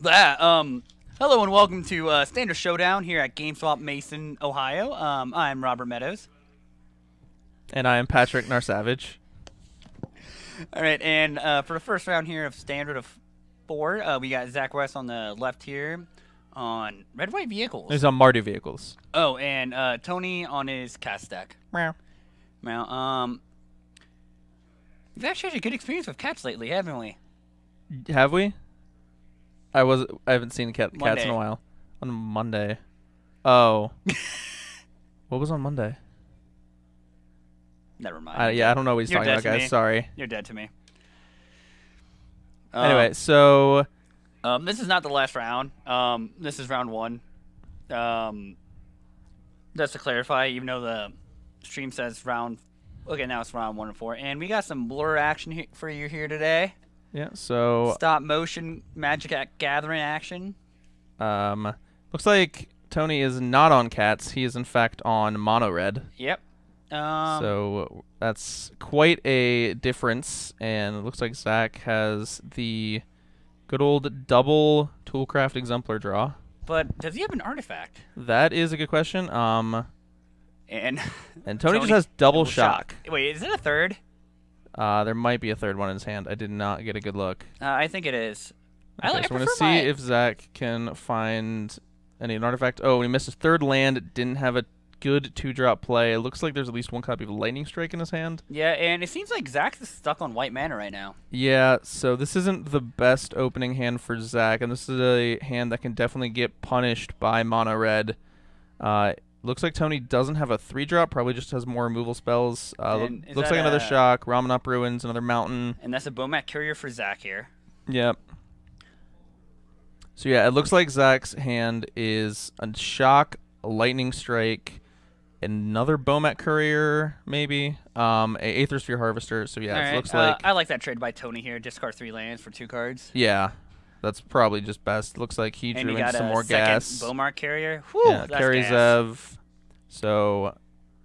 Hello and welcome to Standard Showdown here at GameSwap Mason, Ohio. I'm Robert Meadows. And I am Patrick Narsavage. All right, and for the first round here of Standard of 4, we got Zach West on the left here on red-white vehicles. He's on Mardu vehicles. Oh, and Tony on his cast deck. Meow. Now, we've actually had a good experience with cats lately, haven't we? Have we? I haven't seen cats in a while. On Monday. Oh. What was on Monday? Never mind. Yeah, I don't know what he's talking about, guys. Sorry. You're dead to me. Anyway, so... this is not the last round. This is round 1. Just to clarify, even though the stream says round... Okay, now it's round 1 and 4. And we got some blur action for you here today. Yeah, so... Stop motion Magic Gathering action. Looks like Tony is not on cats. He is, in fact, on mono red. Yep. So that's quite a difference. And it looks like Zach has the good old double Toolcraft Exemplar draw. But does he have an artifact? That is a good question. And Tony just has double shock. Wait, is it a third? There might be a third one in his hand. I did not get a good look. I think it is. Okay, so we're going to see if Zach can find an artifact. Oh, he missed his third land. It didn't have a good 2-drop play. It looks like there's at least one copy of Lightning Strike in his hand. Yeah, and it seems like Zach is stuck on white mana right now. Yeah, so this isn't the best opening hand for Zach, and this is a hand that can definitely get punished by mono red. Looks like Tony doesn't have a 3-drop, probably just has more removal spells. Looks like another Shock, Ramunap Ruins, another Mountain. And that's a Bomat Courier for Zach here. Yep. So yeah, it looks like Zach's hand is a Shock, a Lightning Strike, another Bomat Courier, maybe, a Aether Sphere Harvester. So yeah, it looks like... I like that trade by Tony here. Discard 3 lands for 2 cards. Yeah. That's probably just best. Looks like he drew in some more gas. Bomat Carrier. Whew, yeah, carries Zev. So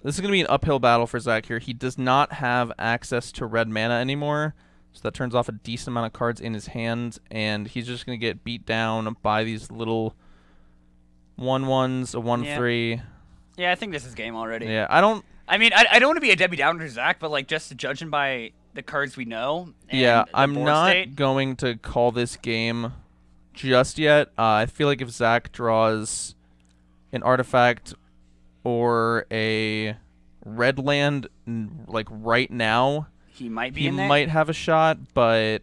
this is going to be an uphill battle for Zach here. He does not have access to red mana anymore, so that turns off a decent amount of cards in his hand, and he's just going to get beat down by these little 1/1s, a 1/3. Yeah, I think this is game already. Yeah, I don't want to be a Debbie Downer to Zach, but like just judging by the cards we know. And yeah, I'm not going to call this game just yet. I feel like if Zach draws an artifact or a red land like right now, he might be he in there. Might have a shot, but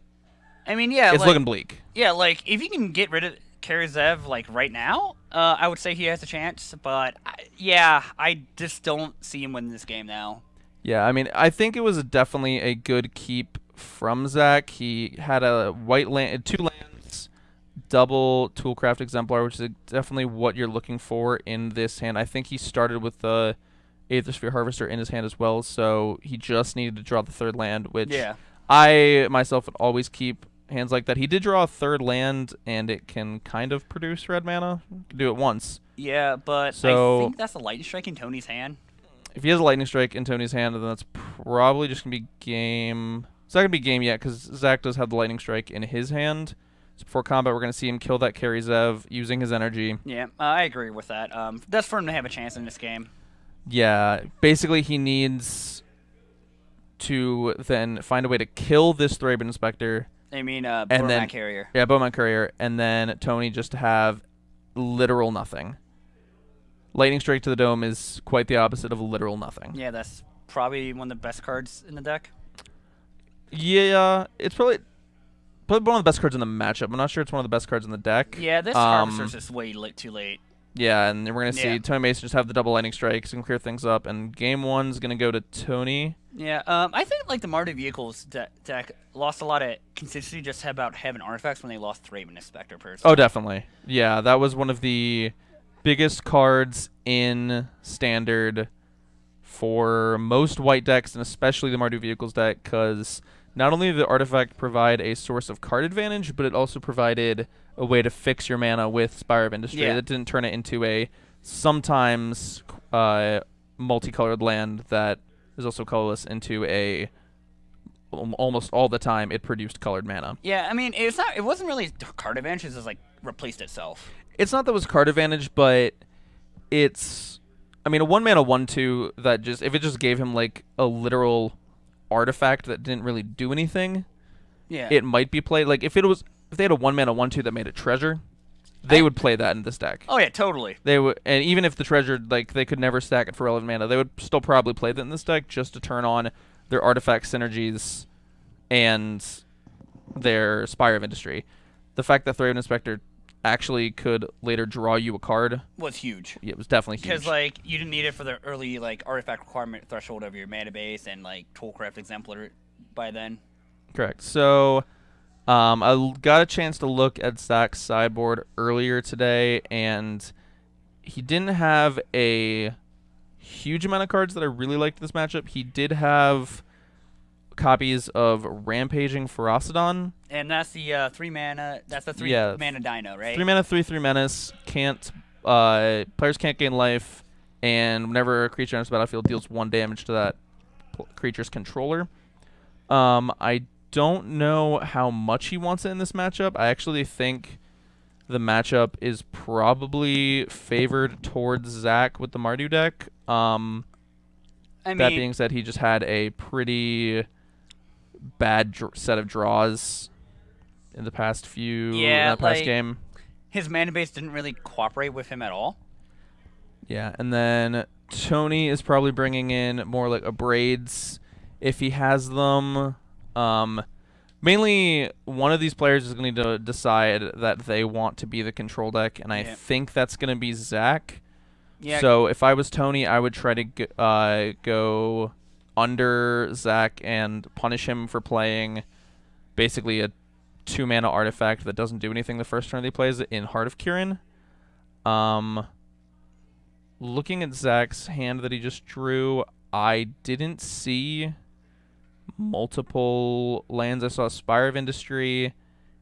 I mean, yeah, it's looking bleak. Yeah, like if you can get rid of Karazev like right now, I would say he has a chance. But I just don't see him winning this game now. Yeah, I mean, I think it was definitely a good keep from Zach. He had a white land, 2 lands, double Toolcraft Exemplar, which is definitely what you're looking for in this hand. I think he started with the Aether Sphere Harvester in his hand as well, so he just needed to draw the 3rd land, which I myself would always keep hands like that. He did draw a 3rd land, and it can kind of produce red mana. You can do it once. Yeah, but I think that's a Lightning Strike in Tony's hand. If he has a Lightning Strike in Tony's hand, then that's probably just going to be game. It's not going to be game yet because Zach does have the Lightning Strike in his hand. So before combat, we're going to see him kill that carry Zev using his energy. Yeah, I agree with that. That's for him to have a chance in this game. Yeah, basically he needs to then find a way to kill this Thraben Inspector. Bomat Carrier. Yeah, Bomat Courier, and then Tony just to have literal nothing. Lightning Strike to the Dome is quite the opposite of literal nothing. Yeah, that's probably one of the best cards in the deck. Yeah, it's probably one of the best cards in the matchup. I'm not sure it's one of the best cards in the deck. Yeah, this Harvester's just way too late. Yeah, and we're going to see Tony Mason just have the double Lightning Strikes and clear things up, and game 1's going to go to Tony. Yeah, I think like the Mardu Vehicles deck lost a lot of consistency just about having artifacts when they lost Thraben Inspector personally. Oh, definitely. Yeah, that was one of the biggest cards in Standard for most white decks, and especially the Mardu Vehicles deck, because not only did the artifact provide a source of card advantage, but it also provided a way to fix your mana with Spire of Industry. That didn't turn it into a sometimes multicolored land that is also colorless into a almost all the time it produced colored mana. Yeah, I mean, it wasn't really card advantage. It just like replaced itself. It's not that it was card advantage, but it's, I mean, a 1-mana 1/2 that just, if it just gave him like a literal artifact that didn't really do anything, yeah, it might be played. Like if they had a 1-mana 1/2 that made a treasure, they would play that in this deck. Oh yeah, totally. They would, and even if the treasure, like, they could never stack it for relevant mana, they would still probably play that in this deck just to turn on their artifact synergies and their Spire of Industry. The fact that Thraven Inspector actually could later draw you a card was huge. Yeah, it was definitely huge. Because like you didn't need it for the early like artifact requirement threshold of your mana base and like Toolcraft Exemplar by then. Correct. So I got a chance to look at Zach's sideboard earlier today, and he didn't have a huge amount of cards that I really liked this matchup. He did have copies of Rampaging Ferocidon. And that's the 3 mana. That's the 3 mana Dino, right? 3 mana, 3/3 menace. Players can't gain life, and whenever a creature enters the battlefield, deals 1 damage to that creature's controller. I don't know how much he wants it in this matchup. I actually think the matchup is probably favored towards Zach with the Mardu deck. That being said, he just had a pretty bad set of draws in the past game. His mana base didn't really cooperate with him at all. Yeah, and then Tony is probably bringing in more like Abrades if he has them. Mainly, one of these players is going to need to decide that they want to be the control deck, and I think that's going to be Zach. Yeah. So if I was Tony, I would try to go under Zach and punish him for playing basically a 2-mana artifact that doesn't do anything the first turn he plays it in Heart of Kirin. Looking at Zach's hand that he just drew, I didn't see multiple lands. I saw Spire of Industry,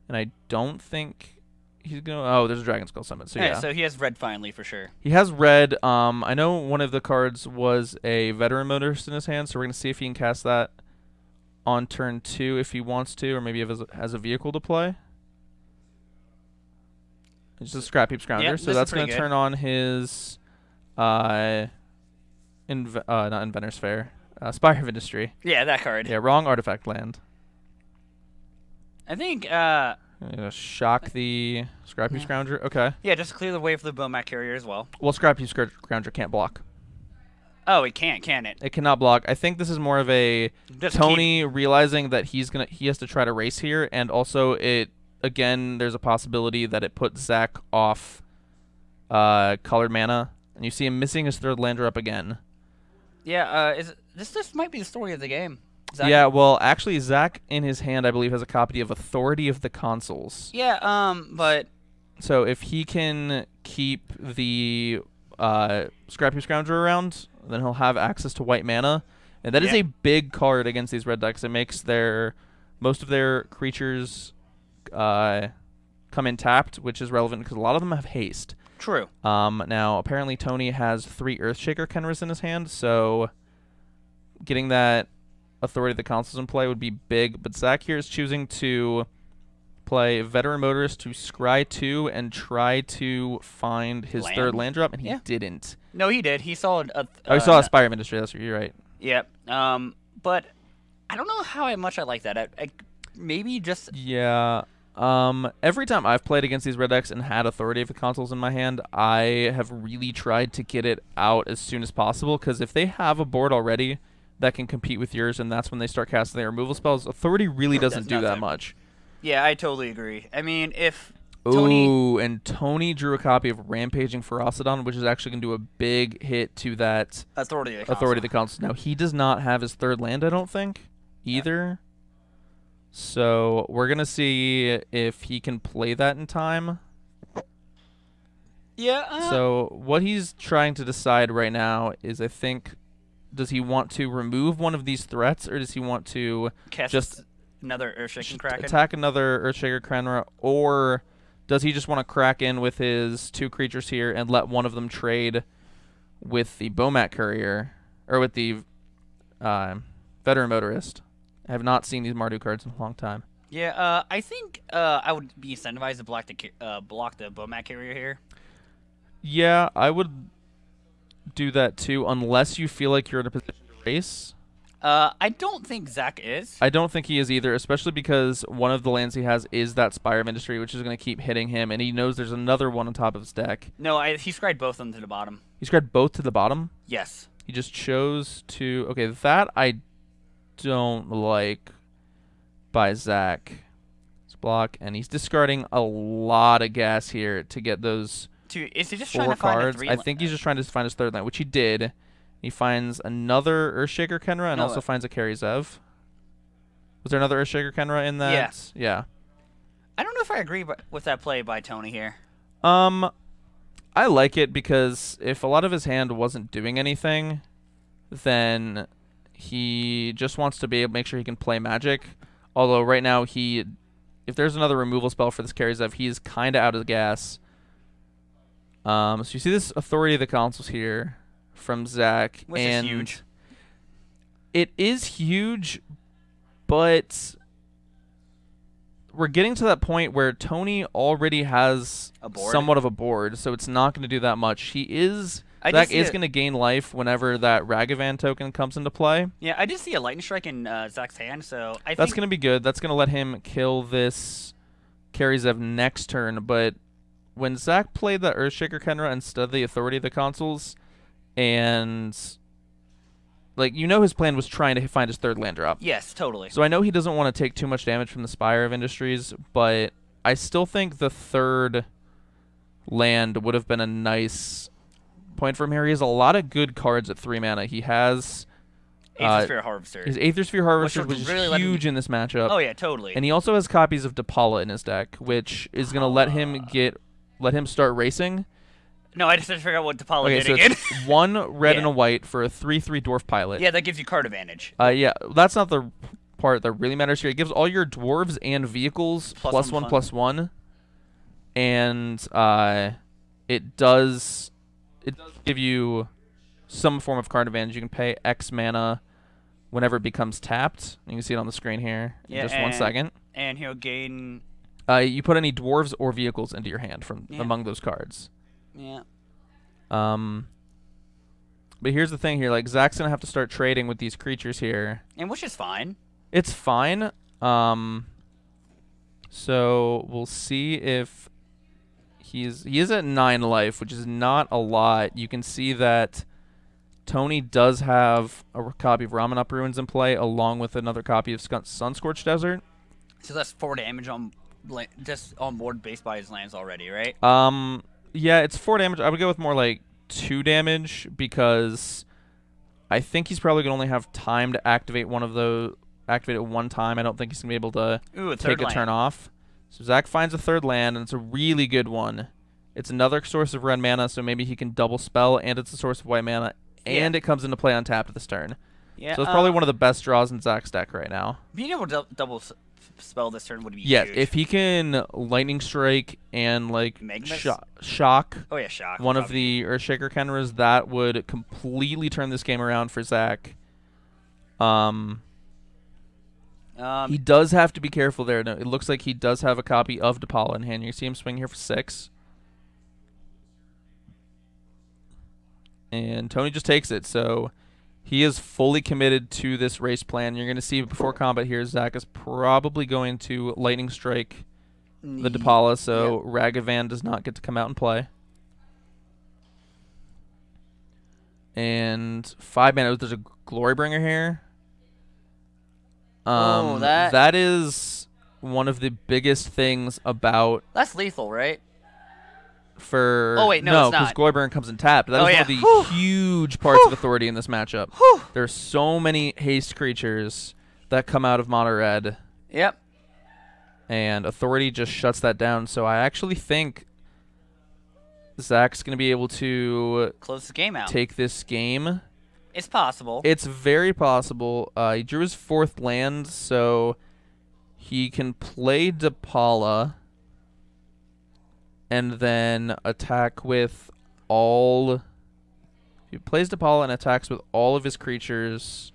and I don't think he's going to... Oh, there's a Dragon Skull Summit, so yeah. So he has red finally, for sure. He has red. I know one of the cards was a Veteran Motorist in his hand, so we're going to see if he can cast that on turn 2 if he wants to, or maybe if he has a vehicle to play. It's a Scrap Heap Scrounger, so that's going to turn on his... not Inventor's Fair. Spire of Industry. Yeah, that card. Yeah, wrong artifact land. I think... shock the Scrap Heap Scrounger. Okay. Yeah, just clear the way for the Bowmat Carrier as well. Well, Scrap Heap Scrounger can't block. Oh, it can't, can it? It cannot block. I think this is more of a Tony realizing that he has to try to race here, and also again, there's a possibility that it puts Zach off colored mana, and you see him missing his 3rd land drop again. Yeah, this might be the story of the game. Zach. Yeah, well, actually, Zach in his hand, I believe, has a copy of Authority of the Consuls. Yeah, but... So if he can keep the Scrap Heap Scrounger around, then he'll have access to white mana. And that is a big card against these red decks. It makes most of their creatures come in tapped, which is relevant because a lot of them have haste. True. Now, apparently Tony has 3 Earthshaker Kenras in his hand, so getting that Authority of the Consuls in play would be big. But Zach here is choosing to play Veteran Motorist to scry 2 and try to find his 3rd land drop, and he didn't. No, he did. He saw he saw a Spire of Industry. That's you're right. Yep. But I don't know how much I like that. I maybe just... Yeah. Every time I've played against these red decks and had Authority of the Consuls in my hand, I have really tried to get it out as soon as possible, because if they have a board already that can compete with yours, and that's when they start casting their removal spells, Authority really doesn't do that much. Yeah, I totally agree. I mean, if Tony drew a copy of Rampaging Ferocidon, which is actually going to do a big hit to that Authority of the Consuls. Now, he does not have his 3rd land, I don't think, either. So we're going to see if he can play that in time. Yeah. So what he's trying to decide right now is, I think, does he want to remove one of these threats, or does he want to just another Earthshaker Kraken? Attack another Earthshaker Krenra, or does he just want to crack in with his 2 creatures here and let one of them trade with the Bowmat Courier, or with the Veteran Motorist, I have not seen these Mardu cards in a long time. Yeah, I think I would be incentivized to block the Bomat carrier here. Yeah, I would do that too, unless you feel like you're in a position to race. I don't think Zach is. I don't think he is either, especially because one of the lands he has is that Spire of Industry, which is going to keep hitting him, and he knows there's another one on top of his deck. No, he scryed both of them to the bottom. He scryed both to the bottom? Yes. He just chose to... Okay, that I don't like by Zach. Let's block, and he's discarding a lot of gas here to get those Is he just 4 trying to cards. find a 3 I think he's just trying to find his third land, which he did. He finds another Earthshaker Kenra and also finds a Carry Zev. Was there another Earthshaker Kenra in that? Yes. Yeah. I don't know if I agree with that play by Tony here. I like it because if a lot of his hand wasn't doing anything, then he just wants to be able to make sure he can play Magic. Although right now if there's another removal spell for this Carry Zev, he's kind of out of gas. So you see this Authority of the Consuls here from Zach, Which and is huge. It is huge, but we're getting to that point where Tony already has somewhat of a board, so it's not going to do that much. Zach is going to gain life whenever that Ragavan token comes into play. Yeah, I did see a Lightning Strike in Zach's hand, so I think that's going to be good. That's going to let him kill this Carry Zev next turn, but when Zach played the Earthshaker Kenra instead of the Authority of the Consuls, and his plan was trying to find his third land drop. Yes, totally. So I know he doesn't want to take too much damage from the Spire of Industries, but I still think the third land would have been a nice point for him here. He has a lot of good cards at 3 mana. He has Aether Sphere Harvester. His Aether Sphere Harvester, which is really huge in this matchup. Oh yeah, totally. And he also has copies of Depala in his deck, which is going to let him start racing. No, I just had to figure out what Depala did so again. It's 1 red and a white for a 3/3 Dwarf Pilot. Yeah, that gives you card advantage. Yeah, that's not the part that really matters here. It gives all your dwarves and vehicles +1/+1, and it does give you some form of card advantage. You can pay X mana whenever it becomes tapped. You can see it on the screen here in just 1 second. And he'll gain... you put any dwarves or vehicles into your hand from among those cards. Yeah. But here's the thing here, Zach's gonna have to start trading with these creatures here. And which is fine. It's fine. So we'll see if he is at 9 life, which is not a lot. You can see that Tony does have a copy of Ramunap Ruins in play, along with another copy of Sunscorched Desert. So that's 4 damage on just on board based by his lands already, right? Yeah, it's 4 damage. I would go with more 2 damage because I think he's probably going to only have time to activate one of those. Activate it 1 time. I don't think he's going to be able to take a turn off. So Zach finds a third land, and it's a really good one. It's another source of red mana, so maybe he can double spell, and it's a source of white mana, and it comes into play untapped this turn. Yeah. So it's probably one of the best draws in Zach's deck right now. Being able to double spell this turn would be huge. Yes, if he can Lightning Strike and shock. Oh yeah, shock. One of the Earthshaker Kenras, that would completely turn this game around for Zach. He does have to be careful there. No, it looks like he does have a copy of Depala in hand. You see him swing here for 6. And Tony just takes it, so he is fully committed to this race plan. You're going to see before combat here, Zach is probably going to Lightning Strike the Depala, so Ragavan does not get to come out and play. And 5 mana, there's a Glorybringer here. That is one of the biggest things about... That's lethal, right? Oh wait, no, it's not. because Glorybringer comes in tapped. That is one of the huge parts of Authority in this matchup. There's so many haste creatures that come out of Mono Red. Yep. And Authority just shuts that down. So I actually think Zach's going to be able to close the game out. Take this game. It's possible. It's very possible. He drew his 4th land, so he can play Depala and then attack with all... He plays Depala and attacks with all of his creatures.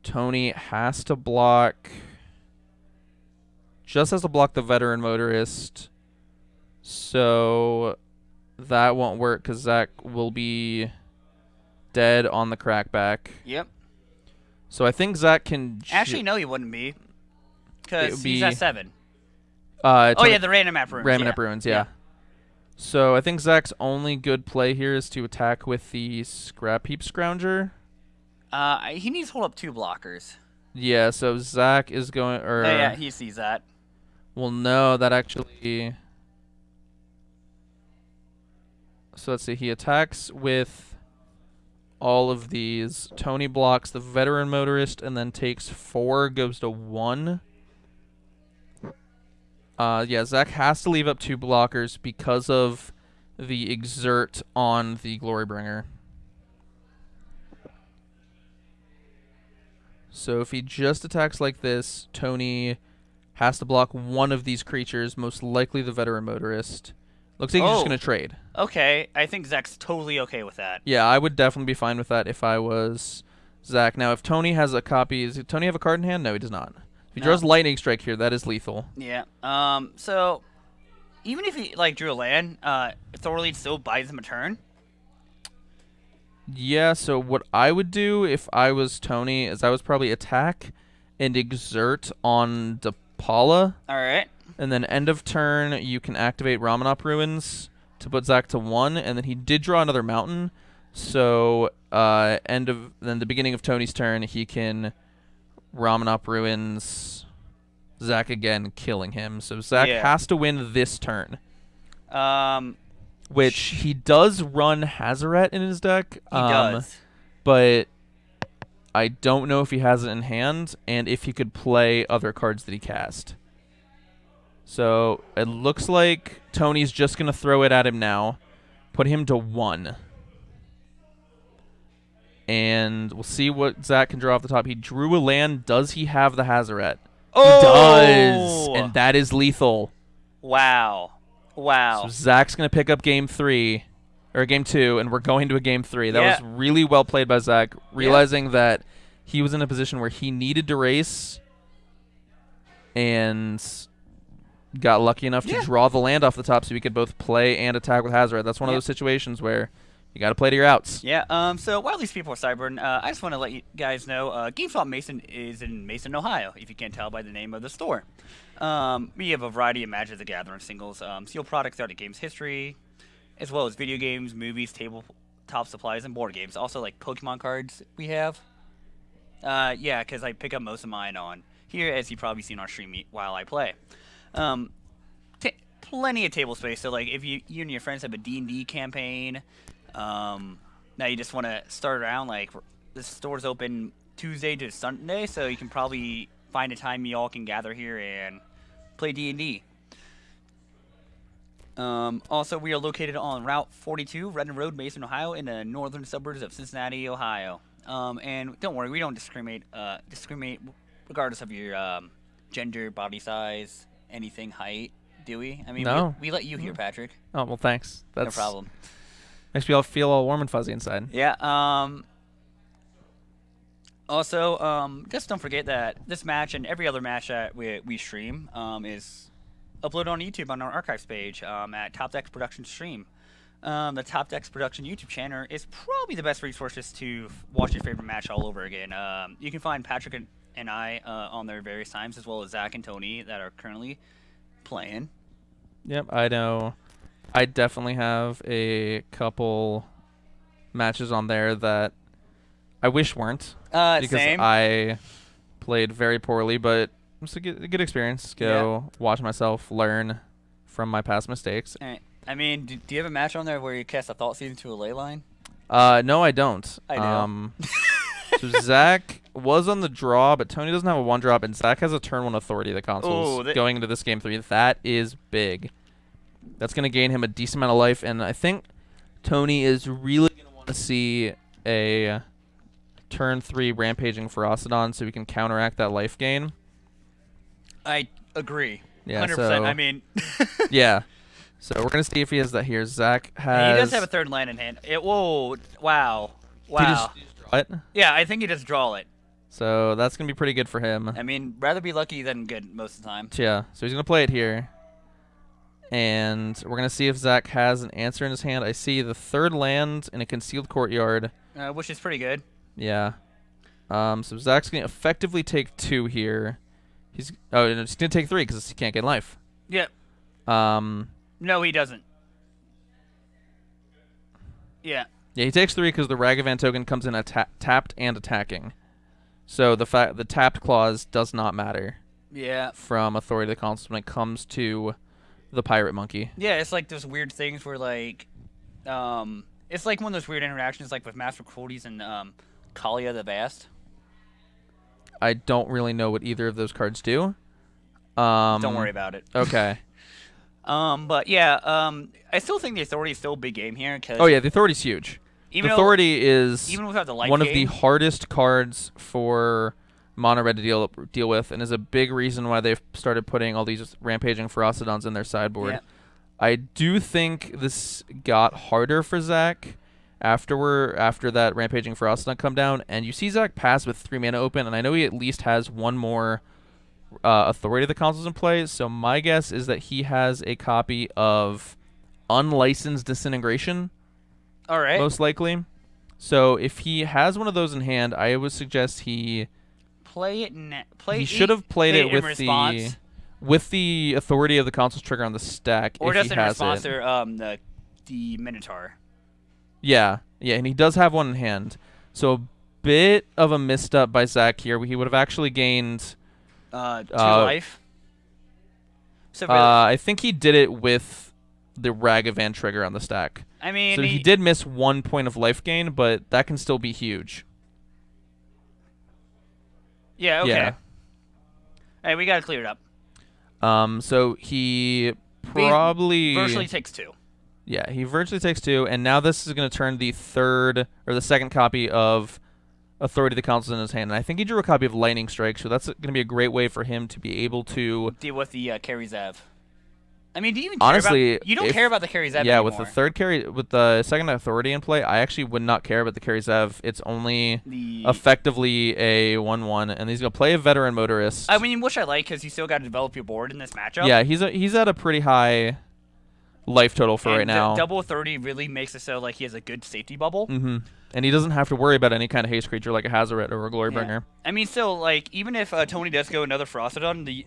Tony has to block. Just has to block the veteran motorist. So that won't work because Zach will be dead on the crackback. Yep. So I think Zach can... Actually, no, he wouldn't be. Because he's at 7. Oh, yeah, the random map ruins. Random map ruins, yeah. So I think Zach's only good play here is to attack with the Scrap Heap Scrounger. He needs to hold up 2 blockers. Yeah, so Zach is going... yeah, he sees that. Well, no, that actually... So let's see. He attacks with all of these. Tony blocks the veteran motorist and then takes 4, goes to 1. Yeah, Zach has to leave up 2 blockers because of the exert on the Glorybringer. So if he just attacks like this, Tony has to block one of these creatures, most likely the veteran motorist. Looks like he's just going to trade. Okay, I think Zach's totally okay with that. Yeah, I would definitely be fine with that if I was Zach. Now, if Tony has a copy, does Tony have a card in hand? No, he does not. If he draws Lightning Strike here, that is lethal. Yeah. So even if he drew a land, Thorlead still buys him a turn. Yeah. So what I would do if I was Tony is I was probably attack and exert on DePaula. All right. And then end of turn, you can activate Ramunap Ruins to put Zach to 1, and then he did draw another mountain. So then the beginning of Tony's turn, he can Ramunap Ruins Zach again, killing him. So Zach has to win this turn. Which he does run Hazaret in his deck. He does. But I don't know if he has it in hand and if he could play other cards that he cast. So it looks like Tony's just going to throw it at him now. Put him to 1. And we'll see what Zach can draw off the top. He drew a land. Does he have the Hazaret? Oh! He does. And that is lethal. Wow. Wow. So Zach's going to pick up game 3. Or game 2. And we're going to a game 3. That was really well played by Zach. Realizing that he was in a position where he needed to race. And got lucky enough to draw the land off the top so he could both play and attack with Hazaret. That's one of those situations where you got to play to your outs. Yeah, so while these people are cybering, I just want to let you guys know GameSwap Mason is in Mason, Ohio, if you can't tell by the name of the store. We have a variety of Magic the Gathering singles, sealed products throughout the game's history, as well as video games, movies, tabletop supplies, and board games. Also, like Pokemon cards we have. Yeah, because I pick up most of mine on here, as you've probably seen on stream while I play. Plenty of table space. So, like, if you and your friends have a D&D campaign, now you just want to start around. Like, the store's open Tuesday to Sunday, so you can probably find a time you all can gather here and play D&D. Also, we are located on Route 42, Redden Road, Mason, Ohio, in the northern suburbs of Cincinnati, Ohio. And don't worry, we don't discriminate regardless of your gender, body size, anything, height, do we? I mean, no. we let you hear, Patrick. Oh, well, thanks. That's no problem. Makes me all feel all warm and fuzzy inside. Yeah. Also, just don't forget that this match and every other match that we stream is uploaded on YouTube on our archives page at Top Decks Production Stream. The Top Decks Production YouTube channel is probably the best resources to watch your favorite match all over again. You can find Patrick and I on there various times, as well as Zach and Tony that are currently playing. Yep, I know. I definitely have a couple matches on there that I wish weren't. Because same. I played very poorly, but it was a good experience. Go watch myself learn from my past mistakes. All right. I mean, do you have a match on there where you cast a Thought Season to a ley line? No, I don't. I do. So Zach was on the draw, but Tony doesn't have a 1-drop, and Zach has a turn 1 authority of the consoles going into this game 3. That is big. That's going to gain him a decent amount of life, and I think Tony is really going to want to see a turn 3 Rampaging Ferocidon so we can counteract that life gain. I agree. Yeah, 100%. so, I mean... yeah. So we're going to see if he has that here. Zach has... He does have a third land in hand. Whoa. Wow. Wow. Did he just draw it? Yeah, I think he just draw it. So that's going to be pretty good for him. I mean, rather be lucky than good most of the time. Yeah, so he's going to play it here. And we're going to see if Zach has an answer in his hand. I see the third land in a concealed courtyard. Which is pretty good. Yeah. So Zach's going to effectively take 2 here. He's going to take 3 because he can't get life. Yep. No, he doesn't. Yeah. Yeah, he takes 3 because the Ragavan token comes in tapped and attacking. So the tapped clause does not matter. Yeah. From Authority of the Consuls when it comes to the Pirate Monkey. Yeah, it's like those weird things where like, it's like one of those weird interactions like with Master Cruelties and Kalia the Vast. I don't really know what either of those cards do. Don't worry about it. Okay. But yeah, I still think the Authority is still a big game here. Cause oh yeah, the Authority's huge. The Authority is even without the life one gain, of the hardest cards for Mono Red to deal with, and is a big reason why they've started putting all these Rampaging Ferocidons in their sideboard. Yeah. I do think this got harder for Zach after that Rampaging Ferocidon come down, and you see Zach pass with 3 mana open, and I know he at least has 1 more Authority of the Consuls in play, so my guess is that he has a copy of Unlicensed Disintegration. All right. Most likely. So if he has one of those in hand, I would suggest he play it. He should have played it with the Authority of the Consuls trigger on the stack. Or if just he in has response it. to the Minotaur. Yeah, and he does have one in hand. So a bit of a misstep by Zach here. He would have actually gained 2 life. So really, I think he did it with the Ragavan trigger on the stack. I mean, so he did miss 1 point of life gain, but that can still be huge. Yeah, okay. Yeah. Hey, we got to clear it up. So he probably virtually takes 2. Yeah, he virtually takes 2, and now this is going to turn the second copy of Authority of the Consuls in his hand. And I think he drew a copy of Lightning Strike, so that's going to be a great way for him to be able to deal with the Carry Zev. I mean, do you even honestly care about, you don't care about the Carry Zev yeah, anymore. with the second Authority in play, I actually would not care about the Carry Zev. It's only effectively a 1/1, and he's going to play a Veteran Motorist. I mean, which I like because you still got to develop your board in this matchup. Yeah, he's at a pretty high life total for right now. Double 30 really makes it so like he has a good safety bubble. Mm-hmm. And he doesn't have to worry about any kind of haste creature like a Hazoret or a Glorybringer. Yeah. I mean, still, like, even if Tony does go another Ferocidon,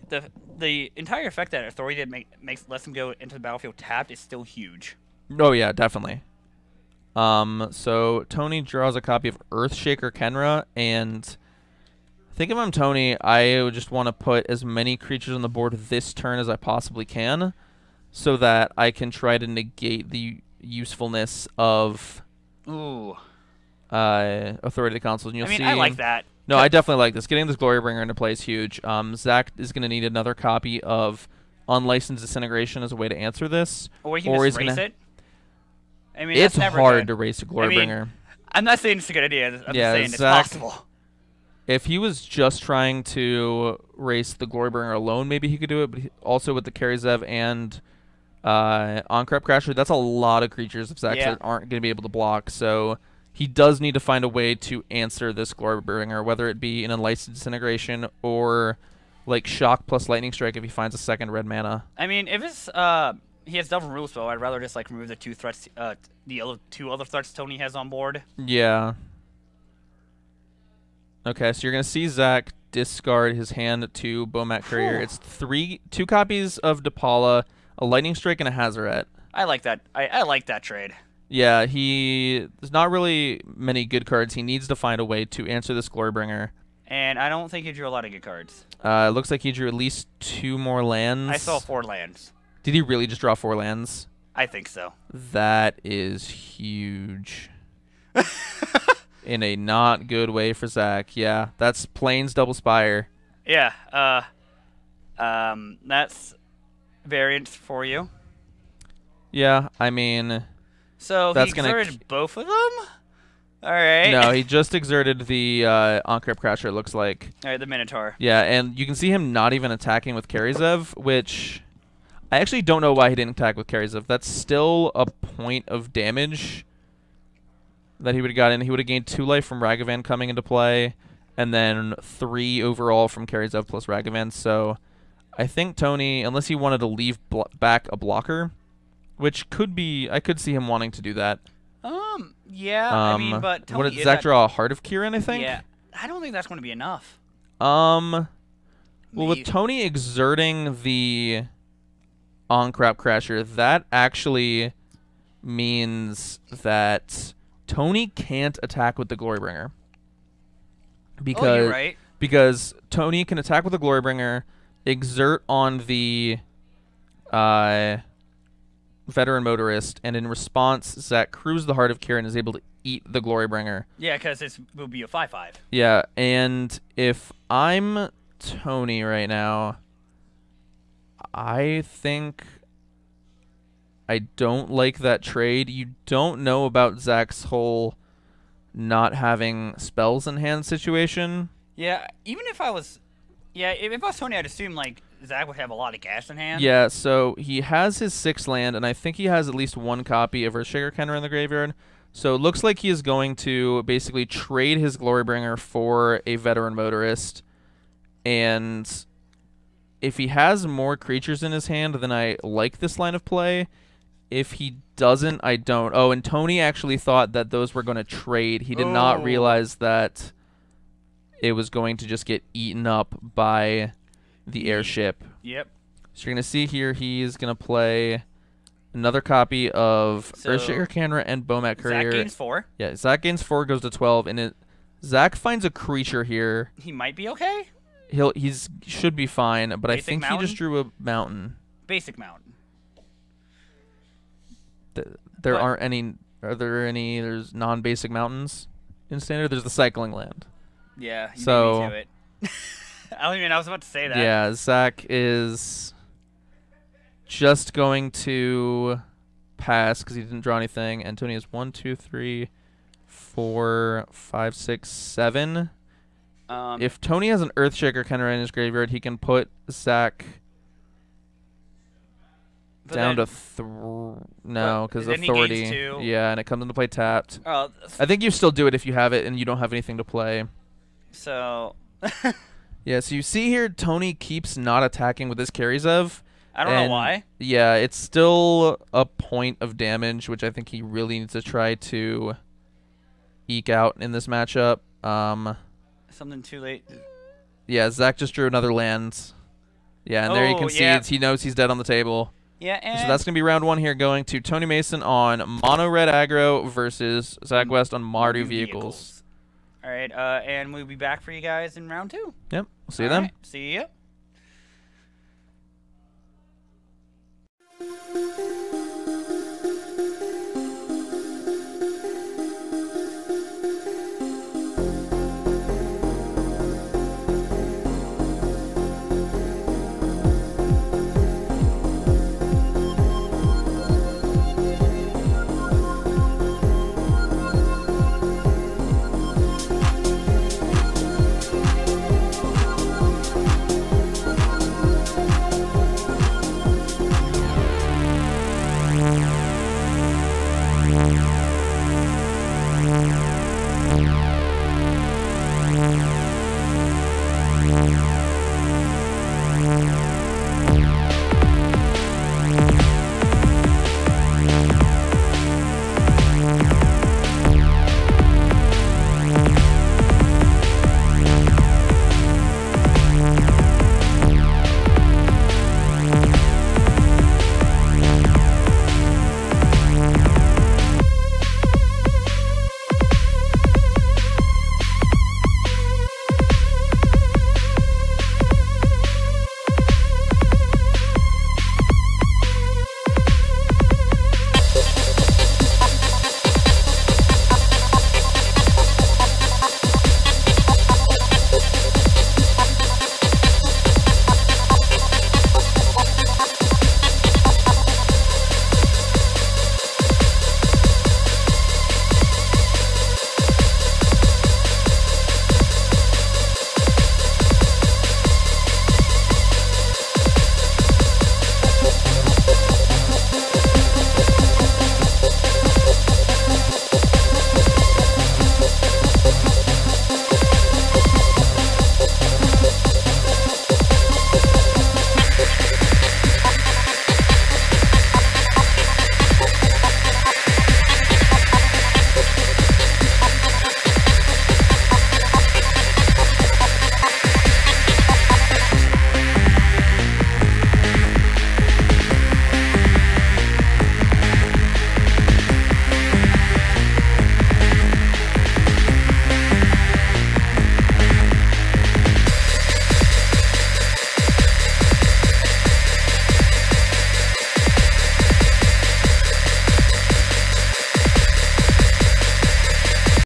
the entire effect that Authority lets him go into the battlefield tapped is still huge. Oh, yeah, definitely. So Tony draws a copy of Earthshaker Kenra, and I think if I'm Tony, I would just want to put as many creatures on the board this turn as I possibly can, so that I can try to negate the usefulness of Authority of the Consuls. And you'll see, I like that. No, I definitely like this. Getting this Glorybringer into play is huge. Zach is going to need another copy of Unlicensed Disintegration as a way to answer this. Or he can just race it. I mean, it's that's never hard good. to race a Glorybringer. I mean, I'm not saying it's a good idea. I'm just saying Zach, it's possible. If he was just trying to race the Glorybringer alone, maybe he could do it. But also with the Carry Zev and On-Crep Crasher, that's a lot of creatures of Zach that aren't going to be able to block. So he does need to find a way to answer this Glorybringer, whether it be an Unlicensed Disintegration or like Shock plus Lightning Strike if he finds a second red mana. I mean, if it's he has double rule spell, I'd rather just like remove the 2 threats, the 2 other threats Tony has on board. Yeah. Okay, so you're gonna see Zach discard his hand to Bomat Courier. It's 2 copies of Depala, a Lightning Strike, and a Hazoret. I like that. I like that trade. Yeah, there's not really many good cards. He needs to find a way to answer this Glorybringer. And I don't think he drew a lot of good cards. It looks like he drew at least 2 more lands. I saw 4 lands. Did he really just draw 4 lands? I think so. That is huge. In a not good way for Zach. Yeah, that's Plains Double Spire. Yeah, that's variant for you. Yeah, I mean, so he exerted both of them? All right. No, he just exerted the On-Crep Crasher, it looks like. All right, the Minotaur. Yeah, and you can see him not even attacking with Carry Zev, which I actually don't know why he didn't attack with Carry Zev. That's still a point of damage that he would have gotten. He would have gained 2 life from Ragavan coming into play, and then 3 overall from Karizev plus Ragavan. So I think Tony, unless he wanted to leave back a blocker, which could be, I could see him wanting to do that. Yeah, I mean, but Tony, what did Zach draw? A Heart of Kieran, I think? Yeah, I don't think that's going to be enough. Well, with Tony exerting the on-crap Crasher, that actually means that Tony can't attack with the Glorybringer. Because, you're right. Because Tony can attack with the Glorybringer, exert on the Veteran Motorist, and in response, Zach crews the Heart of Kieran and is able to eat the Glorybringer. Yeah, because it will be a 5/5. Yeah, and if I'm Tony right now, I think I don't like that trade. You don't know about Zach's whole not having spells in hand situation. Yeah, even if I was... Yeah, if I was Tony, I'd assume, like, Zach would have a lot of gas in hand. Yeah, so he has his 6th land, and I think he has at least 1 copy of Earthshaker Kenner in the graveyard. So it looks like he is going to basically trade his Glorybringer for a Veteran Motorist. And if he has more creatures in his hand, then I like this line of play. If he doesn't, I don't. Oh, and Tony actually thought that those were going to trade. He did not realize that it was going to just get eaten up by the airship. Yep. So you're going to see here he's going to play another copy of Earthshaker Canra and Bomat Courier. Zach gains 4. Yeah, Zach gains 4, goes to 12, and Zach finds a creature here. He might be okay. He's should be fine, but I think mountain? he just drew a mountain. Basic mountain. There aren't any. Are there any? There's non-basic mountains in standard. There's the cycling land. Yeah. You so beat me to it. I don't even. I was about to say that. Yeah, Zach is just going to pass because he didn't draw anything. And Tony has 1, 2, 3, 4, 5, 6, 7. If Tony has an Earthshaker Kenner in his graveyard, he can put Zach down to no, because Authority. Yeah, and it comes into play tapped. I think you still do it if you have it and you don't have anything to play. So. Yeah, so you see here, Tony keeps not attacking with his Karizev. I don't know why. Yeah, it's still a point of damage, which I think he really needs to try to eke out in this matchup. Something too late. Yeah, Zach just drew another land. Yeah, and there he concedes. Yeah. He knows he's dead on the table. Yeah, and so that's going to be round 1 here, going to Tony Mason on Mono Red Aggro versus Zach West on Mardu Vehicles. All right, and we'll be back for you guys in round 2. Yep, see you then. Right, see ya.